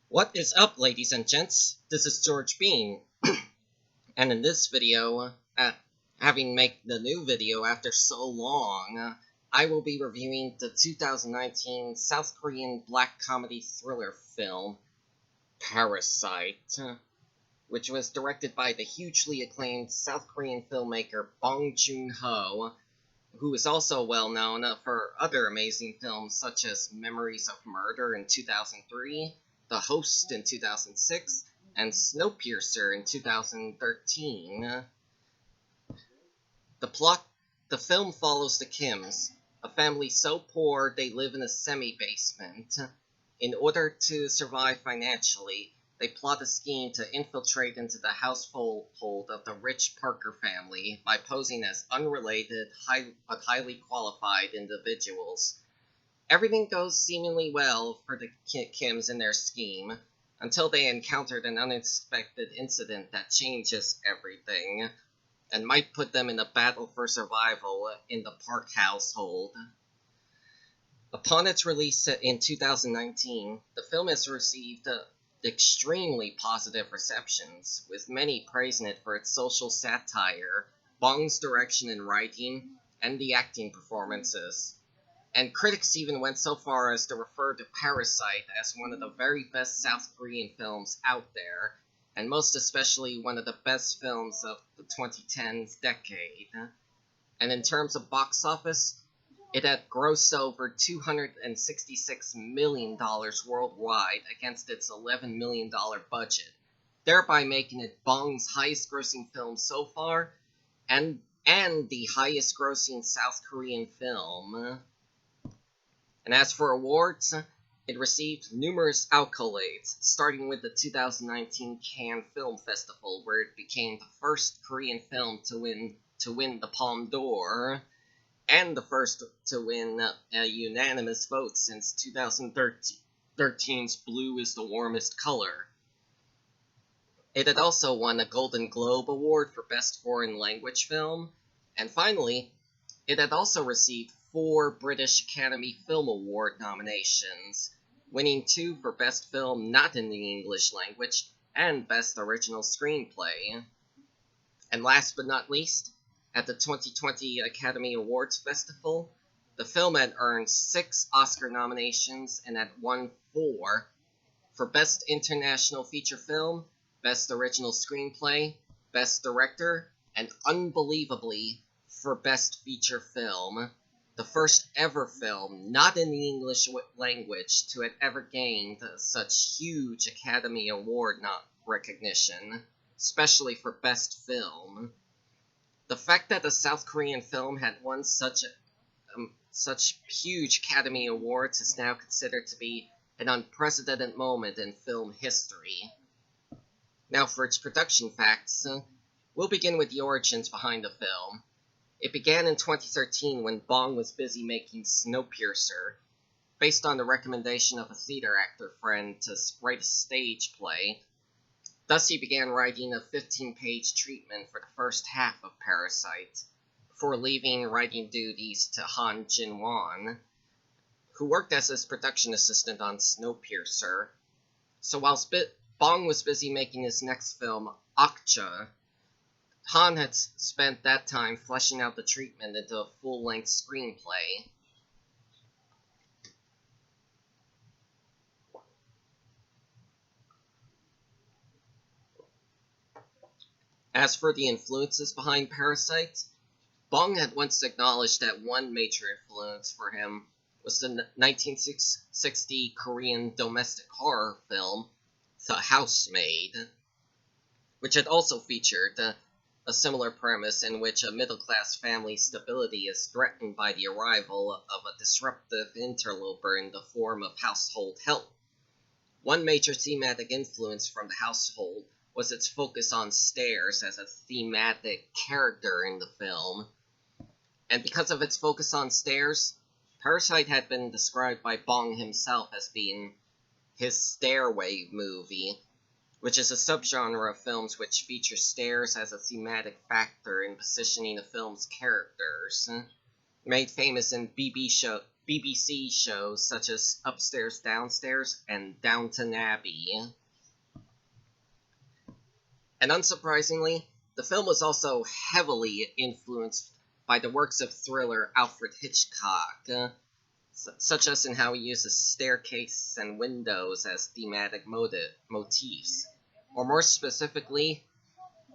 What is up, ladies and gents? This is George Bean, and in this video, having made the new video after so long, I will be reviewing the 2019 South Korean black comedy thriller film, Parasite, which was directed by the hugely acclaimed South Korean filmmaker Bong Joon-ho, who is also well known for other amazing films such as Memories of Murder in 2003, The Host in 2006, and Snowpiercer in 2013. The film follows the Kims, a family so poor they live in a semi-basement. In order to survive financially, they plot a scheme to infiltrate into the household of the rich Parker family by posing as unrelated but highly qualified individuals. Everything goes seemingly well for the Kims in their scheme, until they encountered an unexpected incident that changes everything, and might put them in a battle for survival in the Park household. Upon its release in 2019, the film has received extremely positive receptions, with many praising it for its social satire, Bong's direction and writing, and the acting performances. And critics even went so far as to refer to Parasite as one of the very best South Korean films out there, and most especially one of the best films of the 2010s decade. And in terms of box office, it had grossed over $266 million worldwide against its $11 million budget, thereby making it Bong's highest-grossing film so far, and the highest-grossing South Korean film. And as for awards, it received numerous accolades, starting with the 2019 Cannes Film Festival, where it became the first Korean film to win the Palme d'Or, and the first to win a unanimous vote since 2013's Blue is the Warmest Color. It had also won a Golden Globe Award for Best Foreign Language Film, and finally, it had also received 4 British Academy Film Award nominations, winning 2 for Best Film Not in the English Language and Best Original Screenplay. And last but not least, at the 2020 Academy Awards Festival, the film had earned 6 Oscar nominations and had won 4 for Best International Feature Film, Best Original Screenplay, Best Director, and unbelievably, for Best Feature Film, the first ever film not in the English language to have ever gained such huge Academy Award recognition, especially for Best Film. The fact that a South Korean film had won such huge Academy Awards is now considered to be an unprecedented moment in film history. Now for its production facts, we'll begin with the origins behind the film. It began in 2013 when Bong was busy making Snowpiercer, based on the recommendation of a theater actor friend to write a stage play. Thus he began writing a 15-page treatment for the first half of Parasite, before leaving writing duties to Han Jin-won, who worked as his production assistant on Snowpiercer. So whilst Bong was busy making his next film, Okja, Han had spent that time fleshing out the treatment into a full-length screenplay. As for the influences behind Parasite, Bong had once acknowledged that one major influence for him was the 1960 Korean domestic horror film, The Housemaid, which had also featured a similar premise in which a middle-class family's stability is threatened by the arrival of a disruptive interloper in the form of household help. One major thematic influence from The Household was its focus on stairs as a thematic character in the film. And because of its focus on stairs, Parasite had been described by Bong himself as being his stairway movie, which is a subgenre of films which feature stairs as a thematic factor in positioning a film's characters. Made famous in BBC shows such as Upstairs, Downstairs, and Downton Abbey. And unsurprisingly, the film was also heavily influenced by the works of thriller Alfred Hitchcock, such as in how he uses staircase and windows as thematic motifs, or more specifically,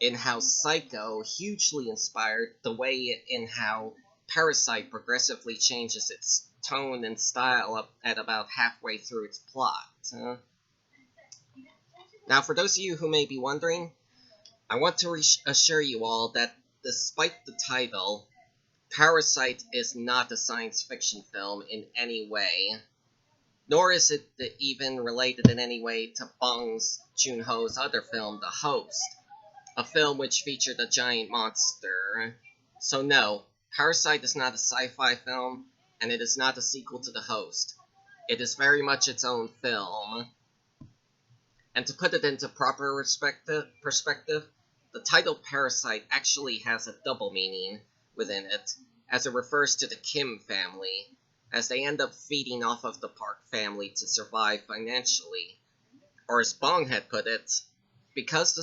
in how Psycho hugely inspired the way in how Parasite progressively changes its tone and style up at about halfway through its plot. Now, for those of you who may be wondering, I want to assure you all that despite the title, Parasite is not a science fiction film in any way, nor is it even related in any way to Bong Joon-ho's other film, The Host, a film which featured a giant monster. So no, Parasite is not a sci-fi film, and it is not a sequel to The Host. It is very much its own film. And to put it into proper perspective, the title Parasite actually has a double meaning within it, as it refers to the Kim family, as they end up feeding off of the Park family to survive financially. Or as Bong had put it, because the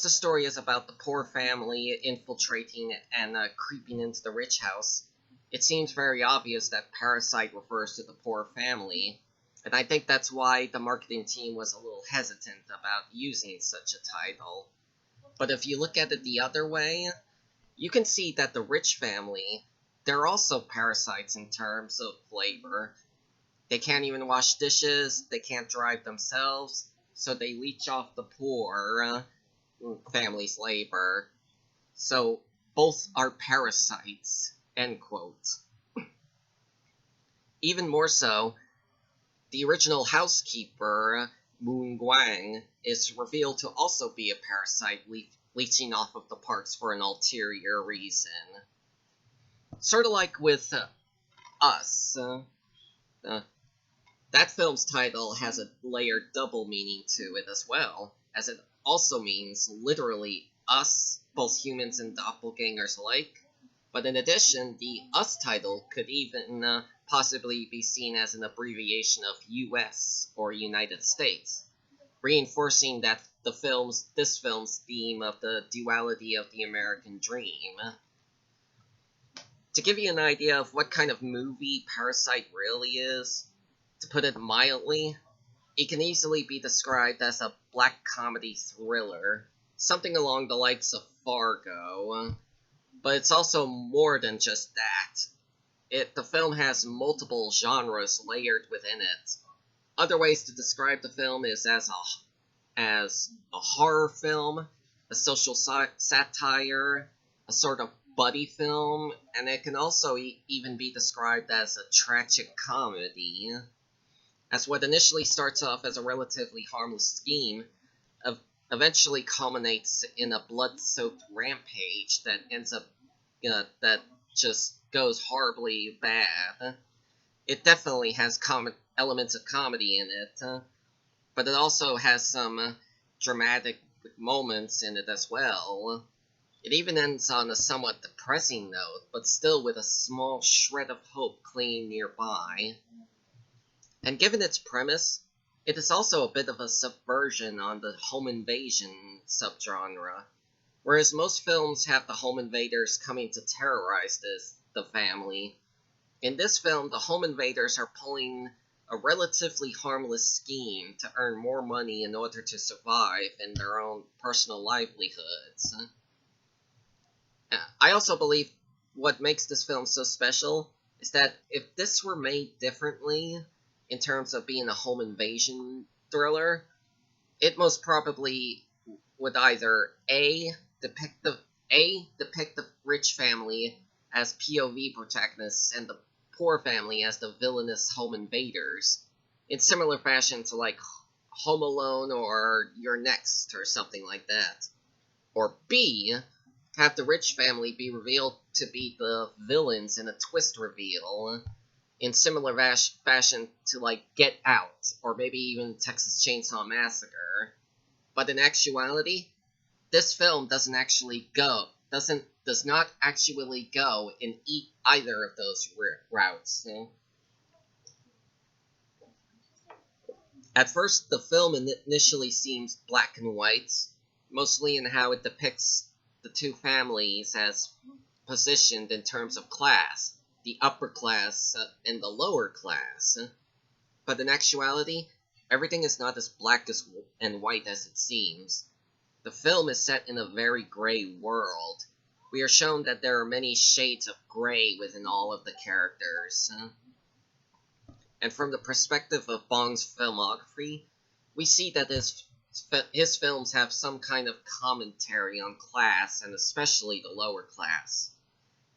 story is about the poor family infiltrating and creeping into the rich house, it seems very obvious that Parasite refers to the poor family, and I think that's why the marketing team was a little hesitant about using such a title. But if you look at it the other way, you can see that the rich family, they're also parasites in terms of labor. They can't even wash dishes, they can't drive themselves, so they leech off the poor family's labor. So both are parasites, end quote. Even more so, the original housekeeper, Moon Gwang, is revealed to also be a parasite leeching off of the parks for an ulterior reason. Sort of like with Us. That film's title has a layered double meaning to it as well, as it also means literally us, both humans and doppelgangers alike. But in addition, the Us title could even possibly be seen as an abbreviation of US, or United States, reinforcing that this film's theme of the duality of the American dream. To give you an idea of what kind of movie Parasite really is, to put it mildly, it can easily be described as a black comedy thriller, something along the likes of Fargo, but it's also more than just that. The film has multiple genres layered within it. Other ways to describe the film is as a horror film, a social satire, a sort of buddy film, and it can also even be described as a tragic comedy. As what initially starts off as a relatively harmless scheme, eventually culminates in a blood-soaked rampage that ends up, that just goes horribly bad. It definitely has elements of comedy in it, but it also has some dramatic moments in it as well. It even ends on a somewhat depressing note, but still with a small shred of hope clinging nearby. And given its premise, it is also a bit of a subversion on the home invasion subgenre. Whereas most films have the home invaders coming to terrorize the family, in this film the home invaders are pulling a relatively harmless scheme to earn more money in order to survive in their own personal livelihoods. I also believe what makes this film so special is that if this were made differently, in terms of being a home invasion thriller, it most probably would either depict the rich family as POV protagonists and the poor family as the villainous home invaders, in similar fashion to like Home Alone or You're Next or something like that. Or B, have the rich family be revealed to be the villains in a twist reveal, in similar fashion to like Get Out, or maybe even Texas Chainsaw Massacre. But in actuality, this film does not actually go in either of those routes. At first, the film initially seems black and white, mostly in how it depicts the two families as positioned in terms of class, the upper class and the lower class. But in actuality, everything is not as black and white as it seems. The film is set in a very gray world. We are shown that there are many shades of gray within all of the characters. And from the perspective of Bong's filmography, we see that his films have some kind of commentary on class, and especially the lower class.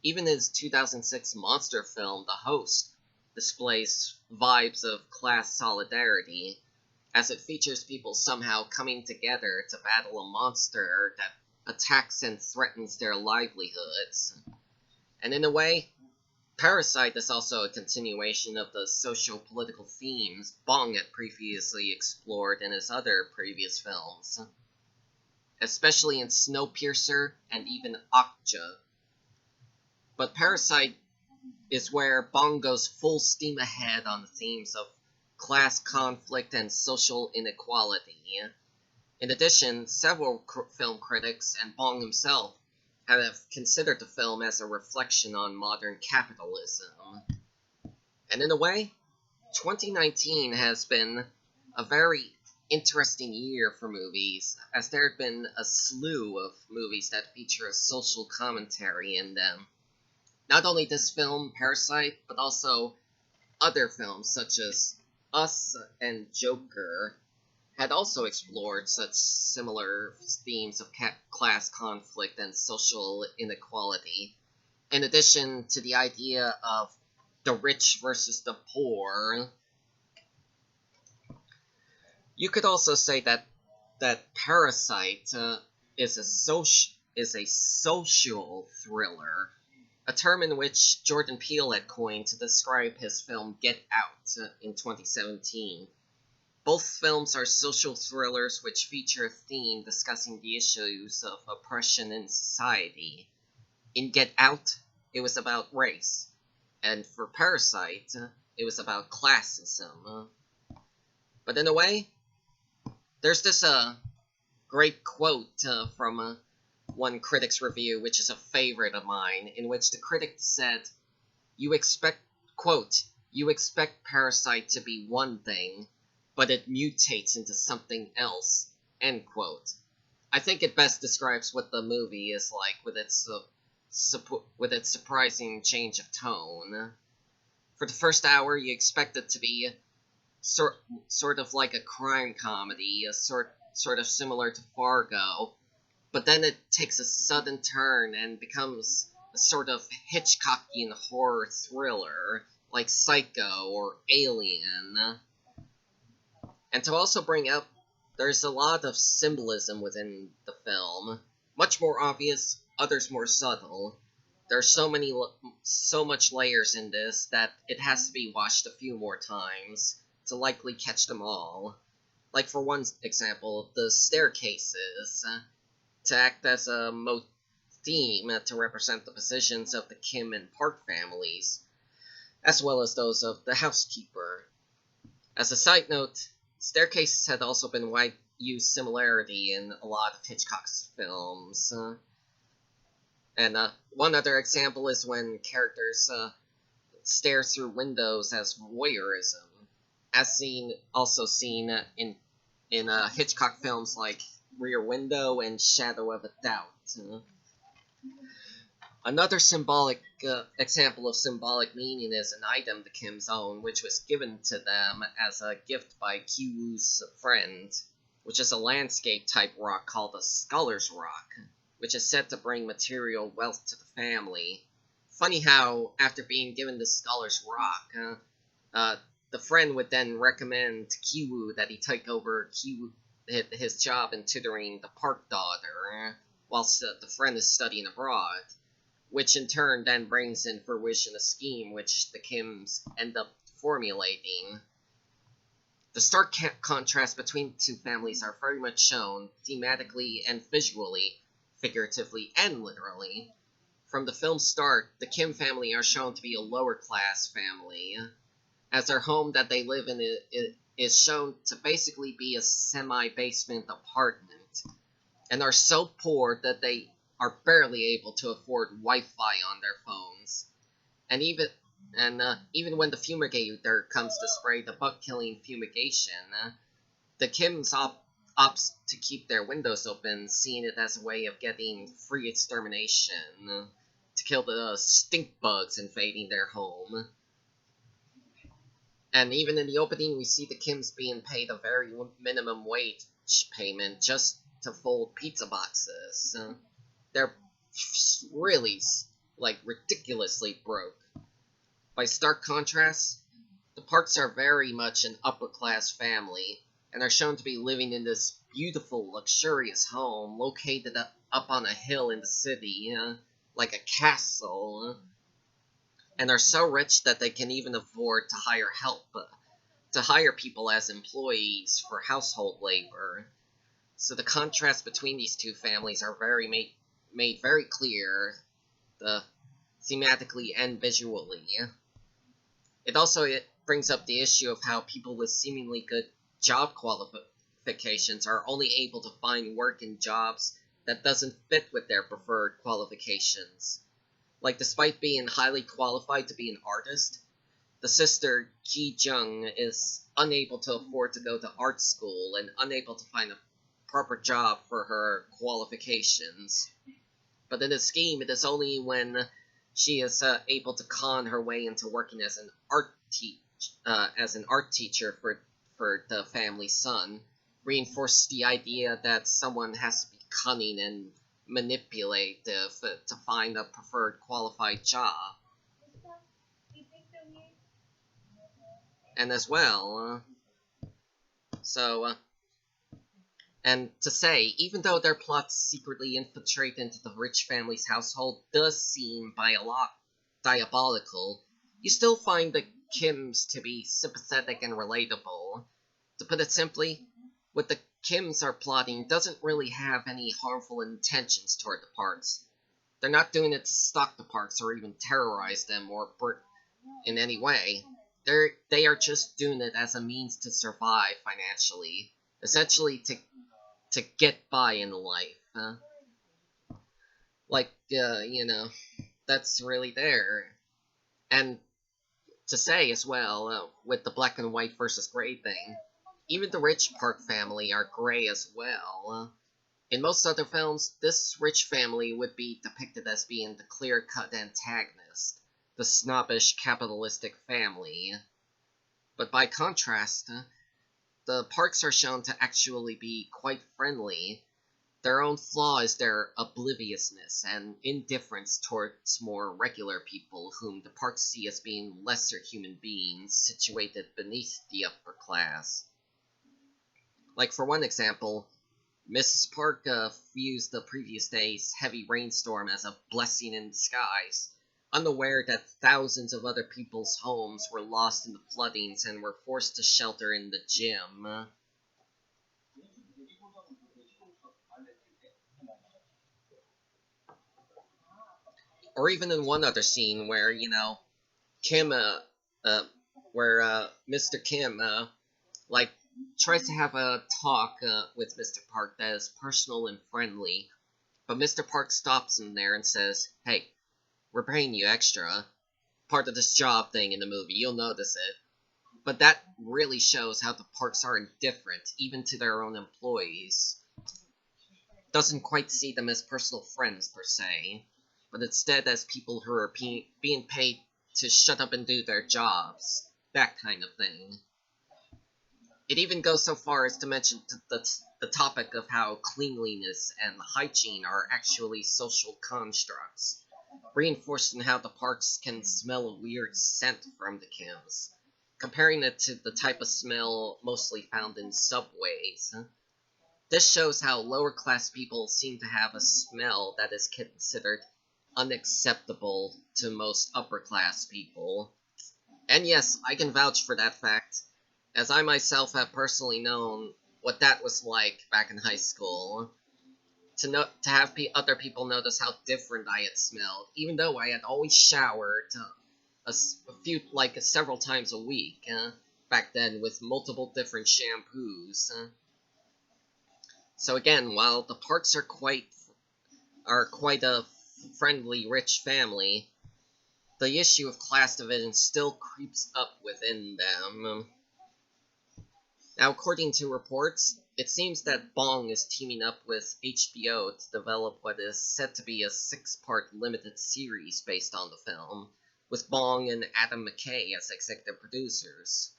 Even his 2006 monster film, The Host, displays vibes of class solidarity, as it features people somehow coming together to battle a monster that attacks and threatens their livelihoods. And in a way, Parasite is also a continuation of the socio-political themes Bong had previously explored in his other previous films, especially in Snowpiercer and even Okja. But Parasite is where Bong goes full steam ahead on the themes of class conflict and social inequality. In addition, several film critics and Bong himself have considered the film as a reflection on modern capitalism. And in a way, 2019 has been a very interesting year for movies, as there have been a slew of movies that feature a social commentary in them. Not only this film, Parasite, but also other films such as Us and Joker had also explored such similar themes of class conflict and social inequality, in addition to the idea of the rich versus the poor. You could also say that Parasite is a social thriller, a term in which Jordan Peele had coined to describe his film Get Out in 2017. Both films are social thrillers which feature a theme discussing the issues of oppression in society. In Get Out, it was about race, and for Parasite, it was about classism. But in a way, there's this great quote from one critic's review, which is a favorite of mine, in which the critic said, you expect Parasite to be one thing, but it mutates into something else, end quote. I think it best describes what the movie is like with its surprising change of tone. For the first hour, you expect it to be sort of like a crime comedy, sort of similar to Fargo, but then it takes a sudden turn and becomes a sort of Hitchcockian horror thriller, like Psycho or Alien. And to also bring up, there's a lot of symbolism within the film, much more obvious, others more subtle. There's so much layers in this that it has to be watched a few more times to likely catch them all. Like for one example, the staircases, to act as a theme to represent the positions of the Kim and Park families, as well as those of the housekeeper. As a side note, staircases had also been used similarity in a lot of Hitchcock's films. And one other example is when characters stare through windows as voyeurism, as also seen in Hitchcock films like Rear Window and Shadow of a Doubt. Another symbolic example of symbolic meaning is an item the Kims own, which was given to them as a gift by Ki-woo's friend, which is a landscape-type rock called a Scholar's Rock, which is said to bring material wealth to the family. Funny how, after being given the Scholar's Rock, the friend would then recommend to Ki-woo that he take over his job in tutoring the Park daughter, whilst the friend is studying abroad, which in turn then brings in fruition a scheme which the Kims end up formulating. The stark contrast between the two families are very much shown thematically and visually, figuratively and literally. From the film's start, the Kim family are shown to be a lower-class family, as their home that they live in is shown to basically be a semi-basement apartment, and are so poor that they are barely able to afford Wi-Fi on their phones. And even when the fumigator comes to spray the bug-killing fumigation, the Kims opts to keep their windows open, seeing it as a way of getting free extermination to kill the stink bugs invading their home. And even in the opening, we see the Kims being paid a very minimum wage payment just to fold pizza boxes. They're really, ridiculously broke. By stark contrast, the Parks are very much an upper-class family, and are shown to be living in this beautiful, luxurious home located up on a hill in the city, like a castle, and are so rich that they can even afford to hire people as employees for household labor. So the contrast between these two families are made very clear, thematically and visually. It brings up the issue of how people with seemingly good job qualifications are only able to find work in jobs that doesn't fit with their preferred qualifications. Like, despite being highly qualified to be an artist, the sister Ji Jung is unable to afford to go to art school and unable to find a proper job for her qualifications. But in the scheme, it is only when she is able to con her way into working as an art teacher for the family's son, reinforces the idea that someone has to be cunning and manipulative to find a preferred qualified job. And as well, and to say, even though their plots secretly infiltrate into the rich family's household does seem diabolical, you still find the Kims to be sympathetic and relatable. To put it simply, what the Kims are plotting doesn't really have any harmful intentions toward the Parks. They're not doing it to stalk the Parks or even terrorize them or in any way. They are just doing it as a means to survive financially, essentially to get by in life. That's really there. And to say as well, with the black and white versus gray thing, even the rich Park family are gray as well. In most other films, this rich family would be depicted as being the clear-cut antagonist, the snobbish capitalistic family. But by contrast, the Parks are shown to actually be quite friendly. Their own flaw is their obliviousness and indifference towards more regular people whom the Parks see as being lesser human beings situated beneath the upper class. Like, for one example, Mrs. Park views the previous day's heavy rainstorm as a blessing in disguise, unaware that thousands of other people's homes were lost in the floodings and were forced to shelter in the gym. Or even in one other scene where, Kim, Mr. Kim, tries to have a talk with Mr. Park that is personal and friendly, but Mr. Park stops him there and says, "Hey, we're paying you extra. Part of this job thing in the movie, you'll notice it." But that really shows how the Parks are indifferent, even to their own employees. Doesn't quite see them as personal friends, per se, but instead as people who are being paid to shut up and do their jobs. That kind of thing. It even goes so far as to mention the topic of how cleanliness and hygiene are actually social constructs, reinforcing how the Parks can smell a weird scent from the Kims, comparing it to the type of smell mostly found in subways. This shows how lower-class people seem to have a smell that is considered unacceptable to most upper-class people. And yes, I can vouch for that fact, as I myself have personally known what that was like back in high school. to have other people notice how different I had smelled, even though I had always showered several times a week back then with multiple different shampoos. So again, while the Parks are quite a friendly, rich family, the issue of class division still creeps up within them. Now, according to reports, it seems that Bong is teaming up with HBO to develop what is said to be a 6-part limited series based on the film, with Bong and Adam McKay as executive producers.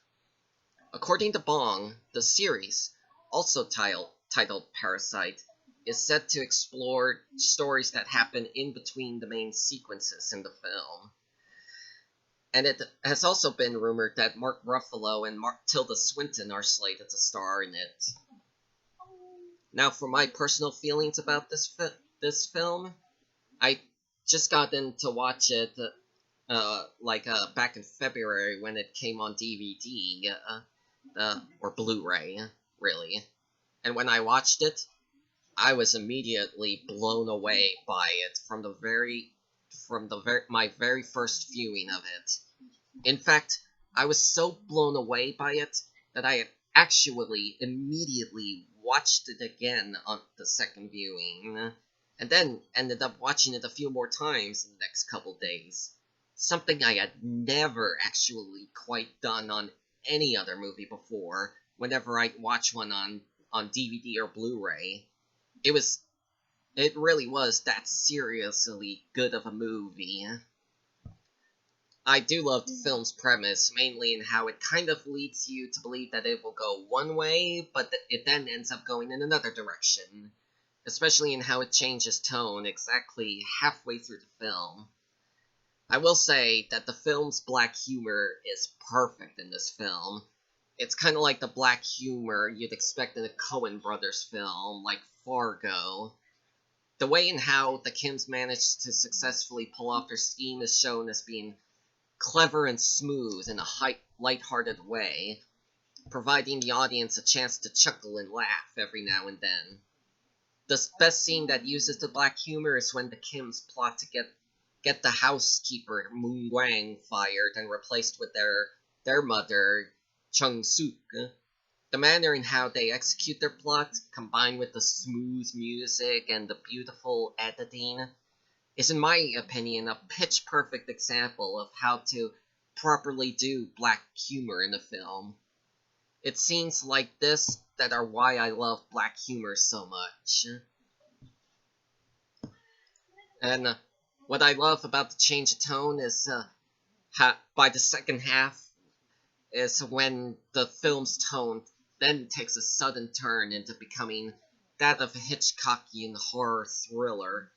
According to Bong, the series, also titled Parasite, is set to explore stories that happen in between the main sequences in the film. And it has also been rumored that Mark Ruffalo and Tilda Swinton are slated to star in it. Now, for my personal feelings about this film, I just got in to watch it back in February when it came on DVD, or Blu-ray, really. And when I watched it, I was immediately blown away by it my very first viewing of it. In fact, I was so blown away by it that I had actually immediately watched it again on the second viewing, and then ended up watching it a few more times in the next couple days. Something I had never actually quite done on any other movie before, whenever I watch one on DVD or Blu-ray. It really was that seriously good of a movie. I do love the film's premise, mainly in how it kind of leads you to believe that it will go one way, but it then ends up going in another direction, especially in how it changes tone exactly halfway through the film. I will say that the film's black humor is perfect in this film. It's kind of like the black humor you'd expect in a Coen Brothers film, like Fargo. The way and how the Kims managed to successfully pull off their scheme is shown as being clever and smooth in a light-hearted way, providing the audience a chance to chuckle and laugh every now and then. The best scene that uses the black humor is when the Kims plot to get the housekeeper Moon Gwang fired and replaced with their mother Chung Suk. The manner in how they execute their plot, combined with the smooth music and the beautiful editing, is in my opinion a pitch-perfect example of how to properly do black humor in a film. It's scenes like this that are why I love black humor so much. And what I love about the change of tone is by the second half is when the film's tone then takes a sudden turn into becoming that of a Hitchcockian horror thriller,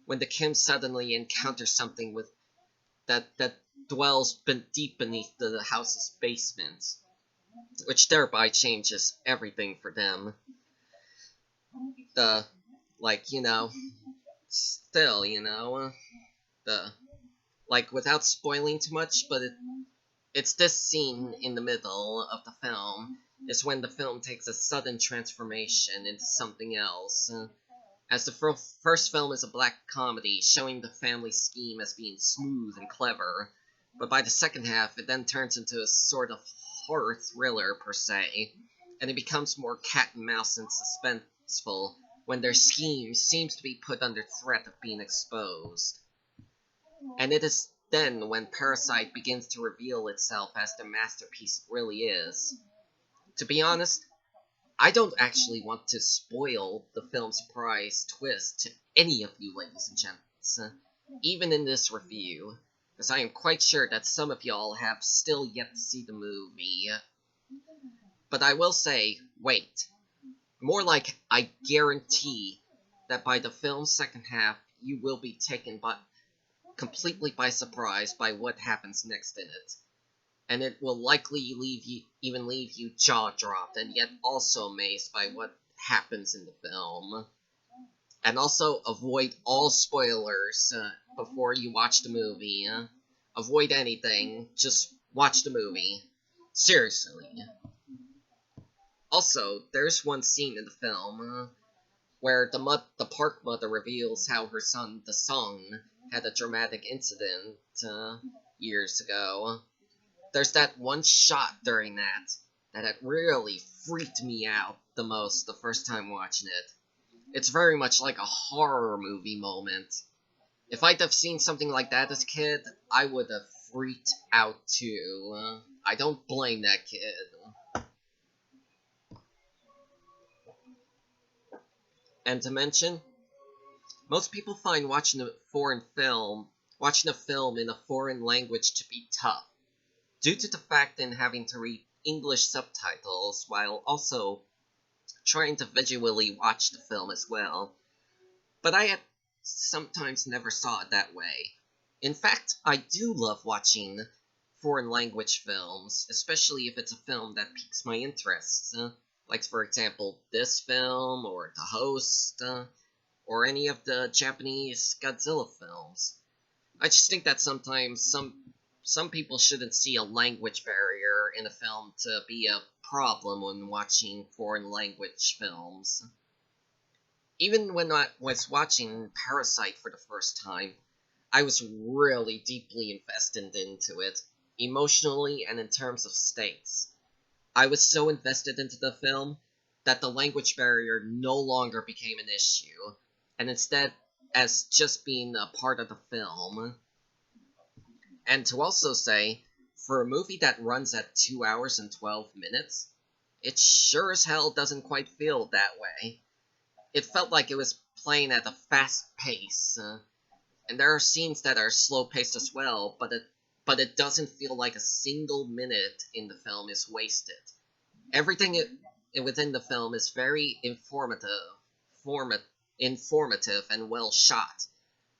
when the Kim suddenly encounter something that dwells deep beneath the house's basement, which thereby changes everything for them. Without spoiling too much, but it's this scene in the middle of the film is when the film takes a sudden transformation into something else. As the first film is a black comedy, showing the family scheme as being smooth and clever, but by the second half it then turns into a sort of horror thriller per se, and it becomes more cat and mouse and suspenseful when their scheme seems to be put under threat of being exposed. And it is then when Parasite begins to reveal itself as the masterpiece it really is. To be honest, I don't actually want to spoil the film's surprise twist to any of you ladies and gents, even in this review, as I am quite sure that some of y'all have still yet to see the movie. But I will say, wait. More like, I guarantee that by the film's second half, you will be taken completely by surprise by what happens next in it. And it will likely leave you jaw-dropped, and yet also amazed by what happens in the film. And also, avoid all spoilers before you watch the movie. Avoid anything, just watch the movie. Seriously. Also, there's one scene in the film where the park mother reveals how her son, the Song, had a dramatic incident years ago. There's that one shot during that had really freaked me out the most the first time watching it. It's very much like a horror movie moment. If I'd have seen something like that as a kid, I would have freaked out too. I don't blame that kid. And to mention, most people find watching a film in a foreign language to be tough, due to the fact in having to read English subtitles while also trying to visually watch the film as well. But I had sometimes never saw it that way. In fact, I do love watching foreign language films, especially if it's a film that piques my interest. Like, for example, this film, or The Host, or any of the Japanese Godzilla films. I just think that sometimes some people shouldn't see a language barrier in a film to be a problem when watching foreign language films. Even when I was watching Parasite for the first time, I was really deeply invested into it, emotionally and in terms of stakes. I was so invested into the film that the language barrier no longer became an issue, and instead as just being a part of the film. And to also say, for a movie that runs at 2 hours and 12 minutes, it sure as hell doesn't quite feel that way. It felt like it was playing at a fast pace, and there are scenes that are slow-paced as well, but it doesn't feel like a single minute in the film is wasted. Everything within the film is very informative and well shot.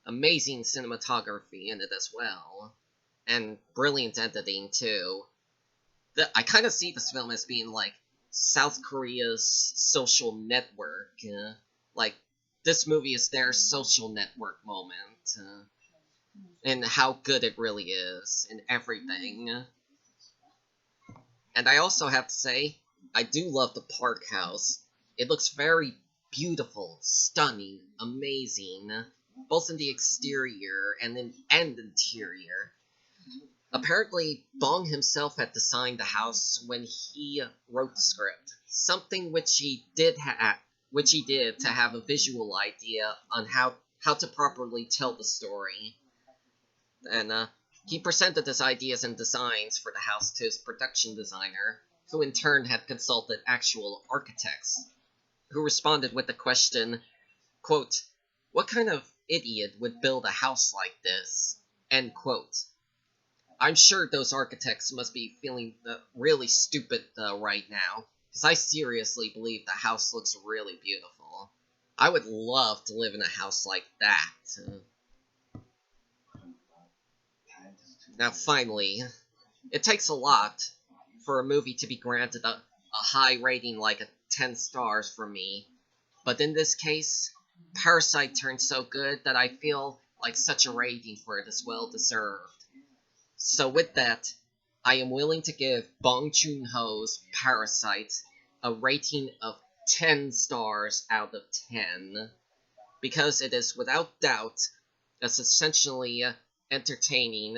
Amazing cinematography in it as well, and brilliant editing too. I kind of see this film as being like South Korea's social network. Like, this movie is their social network moment, and how good it really is in everything. And I also have to say, I do love the park house. It looks very beautiful, stunning, amazing, both in the exterior and interior. Apparently, Bong himself had designed the house when he wrote the script, something which he did to have a visual idea on how to properly tell the story. And he presented his ideas and designs for the house to his production designer, who in turn had consulted actual architects, who responded with the question, quote, "What kind of idiot would build a house like this?" End quote. I'm sure those architects must be feeling really stupid right now, because I seriously believe the house looks really beautiful. I would love to live in a house like that. Now, finally, it takes a lot for a movie to be granted a high rating like a 10 stars from me, but in this case, Parasite turned so good that I feel like such a rating for it is well deserved. So with that, I am willing to give Bong Joon-ho's Parasite a rating of 10 stars out of 10, because it is without doubt a essentially entertaining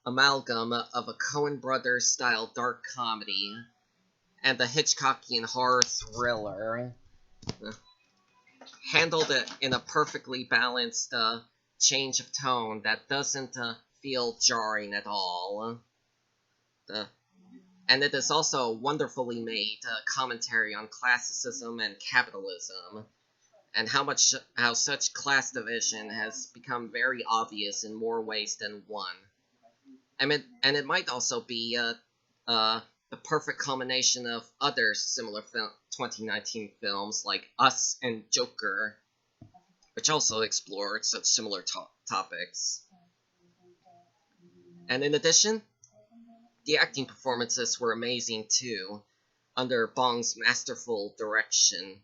amalgam of a Coen Brothers style dark comedy and a Hitchcockian horror thriller, handled in a perfectly balanced change of tone that doesn't feel jarring at all. And it is also a wonderfully made commentary on classicism and capitalism, and how such class division has become very obvious in more ways than one. And it might also be the perfect culmination of other similar 2019 films like Us and Joker, which also explored such similar topics. And in addition, the acting performances were amazing too, under Bong's masterful direction.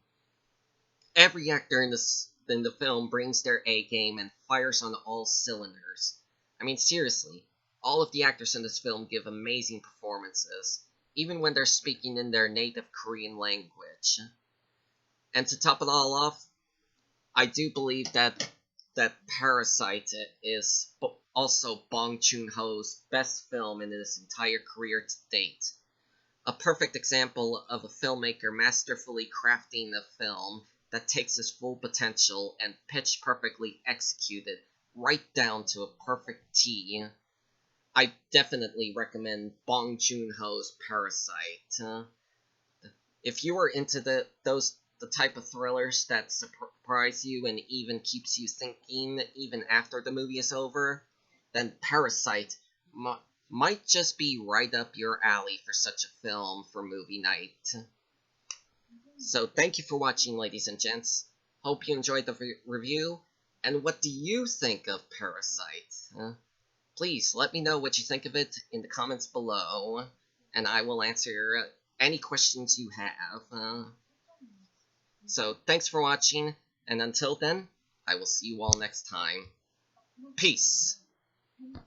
Every actor in the film brings their A game and fires on all cylinders. I mean, seriously, all of the actors in this film give amazing performances, even when they're speaking in their native Korean language. And to top it all off, I do believe that Parasite is also Bong Joon-ho's best film in his entire career to date. A perfect example of a filmmaker masterfully crafting a film that takes its full potential and pitch perfectly executed right down to a perfect T. I definitely recommend Bong Joon-ho's Parasite. If you are into the type of thrillers that surprise you and even keeps you thinking even after the movie is over, then Parasite might just be right up your alley for such a film for movie night. So thank you for watching, ladies and gents. Hope you enjoyed the review. And what do you think of Parasite? Please let me know what you think of it in the comments below, and I will answer any questions you have. So thanks for watching, and until then, I will see you all next time. Peace!